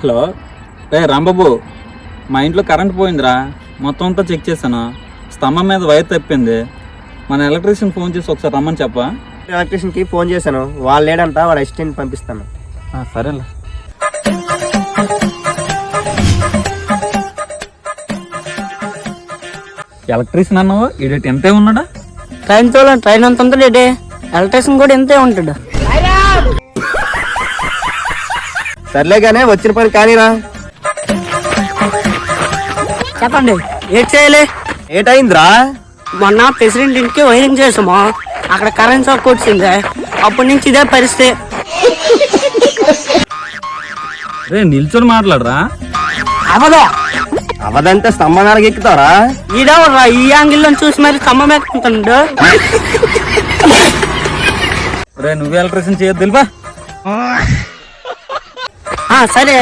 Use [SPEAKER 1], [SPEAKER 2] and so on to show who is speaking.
[SPEAKER 1] Hello Rambabu, మా ఇంట్లో current పోయిందిరా. మొత్తం అంతా చెక్ చేశాను. స్తంభం మీద వైర్ తప్పింది. మన ఎలక్ట్రీషియన్ ఫోన్ చేసి ఒకసారి రమ్మని చెప్పా.
[SPEAKER 2] ఎలక్ట్రీషియన్కి ఫోన్ చేశాను, వాళ్ళు లేడంట. వాడు అసిస్టెంట్ పంపిస్తాను.
[SPEAKER 1] సరేలే. ఎలక్ట్రీషియన్ అన్నావు, ఈడేటి ఎంతే ఉన్నాడా?
[SPEAKER 3] ట్రైన్ అంత ఉంటుంది, ఎలక్ట్రీషియన్ కూడా ఎంతే ఉంటాడు.
[SPEAKER 2] సర్లేగానే వచ్చిన పని కానీరా.
[SPEAKER 3] చెప్పండి, ఏం చేయాలి?
[SPEAKER 2] ఏటైందిరా?
[SPEAKER 3] మొన్న ప్రెసిడెంట్ ఇంటికి వైరింగ్ చేసాము, అక్కడ కరెంట్ షాక్ వచ్చింది. అప్పటి నుంచి ఇదే పరిస్థితి.
[SPEAKER 1] నిల్చొని మాట్లాడరా.
[SPEAKER 3] అవదో
[SPEAKER 2] అవదంటే స్తంభానికి ఎక్కుతారా?
[SPEAKER 3] ఈడెవర్రా ఈ యాంగిల్లో చూసి మరి స్తంభం ఎక్కుతుంటాడు.
[SPEAKER 1] నువ్వు ఎలక్ట్రీషియన్ చేయొద్దు తెలిపా.
[SPEAKER 3] సరే